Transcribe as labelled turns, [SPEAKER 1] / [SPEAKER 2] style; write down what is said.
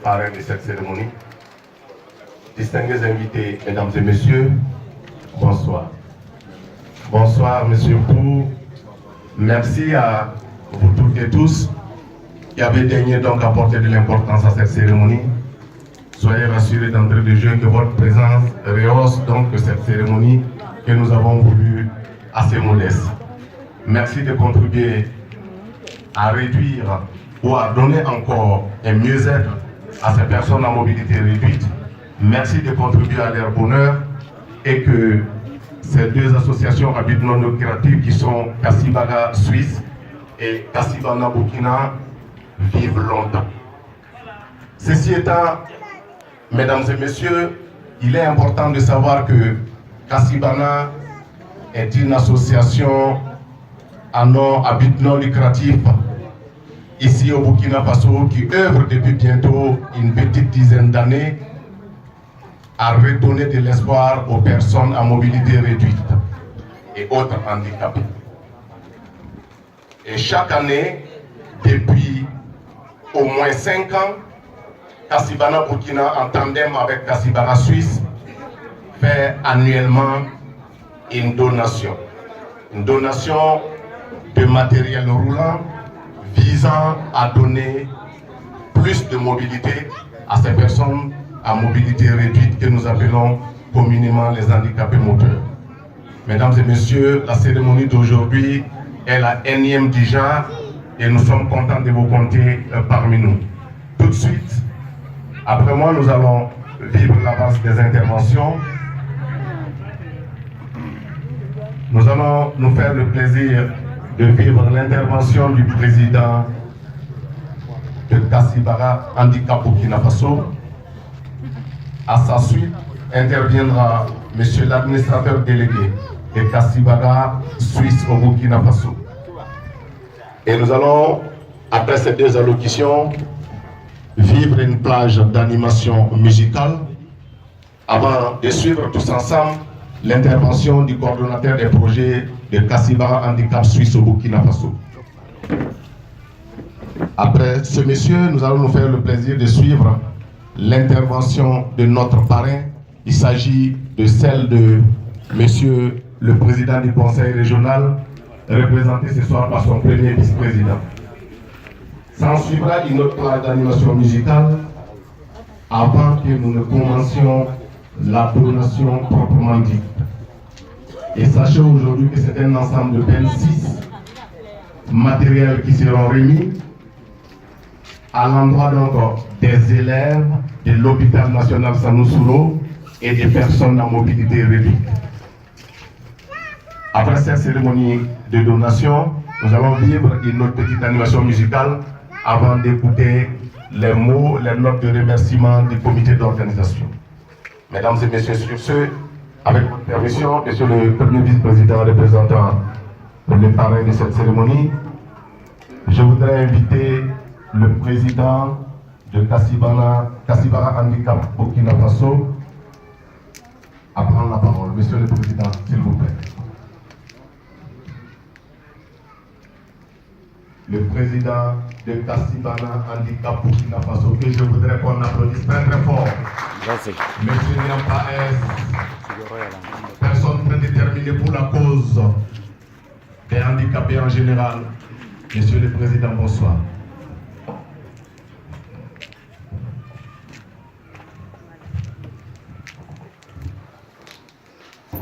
[SPEAKER 1] parrain de cette cérémonie. Distingués invités, mesdames et messieurs, bonsoir. Bonsoir, monsieur Pou. Merci à vous toutes et tous qui avez daigné donc apporter de l'importance à cette cérémonie. Soyez rassurés d'entrée de jeu que votre présence rehausse donc cette cérémonie que nous avons voulu assez modeste. Merci de contribuer à réduire ou à donner encore un mieux-être à ces personnes à mobilité réduite. Merci de contribuer à leur bonheur et que ces deux associations à but non lucratif qui sont Kassibaga Suisse et Kassibana Burkina vivent longtemps. Ceci étant, mesdames et messieurs, il est important de savoir que Kassibana est une association à but non lucratif ici au Burkina Faso qui œuvre depuis bientôt une petite dizaine d'années à redonner de l'espoir aux personnes à mobilité réduite et autres handicapés. Et chaque année, depuis au moins 5 ans, Kassibana Burkina, en tandem avec Kassibana Suisse, fait annuellement une donation. Une donation de matériel roulant visant à donner plus de mobilité à ces personnes à mobilité réduite que nous appelons communément les handicapés moteurs. Mesdames et messieurs, la cérémonie d'aujourd'hui est la 1e du genre et nous sommes contents de vous compter parmi nous. Tout de suite, après moi, nous allons vivre la base des interventions. Nous allons nous faire le plaisir de vivre l'intervention du président de Kassibara Handicap Burkina Faso. À sa suite, interviendra monsieur l'administrateur délégué de Kassibara Suisse au Burkina Faso. Et nous allons, après ces deux allocutions, vivre une plage d'animation musicale avant de suivre tous ensemble l'intervention du coordonnateur des projets de Kassibara Handicap Suisse au Burkina Faso. Après ce monsieur, nous allons nous faire le plaisir de suivre l'intervention de notre parrain. Il s'agit de celle de monsieur le président du conseil régional, représenté ce soir par son premier vice-président. S'en suivra une autre plage d'animation musicale avant que nous ne commencions la donation proprement dite. Et sachez aujourd'hui que c'est un ensemble de 26 matériels qui seront remis à l'endroit donc des élèves de l'hôpital national Sanousoulo et des personnes à mobilité réduite. Après cette cérémonie de donation, nous allons vivre une autre petite animation musicale avant d'écouter les mots, les notes de remerciement du comité d'organisation. Mesdames et messieurs, sur ce, avec votre permission, monsieur le premier vice-président représentant le parrain de cette cérémonie, je voudrais inviter le président de Kassibara Handicap Burkina Faso à prendre la parole. Monsieur le président, s'il vous plaît. Le président de Kassibara Handicap Burkina Faso, que je voudrais qu'on applaudisse très très fort. Monsieur Niampa S, personne très déterminée pour la cause des handicapés en général. Monsieur le président, bonsoir.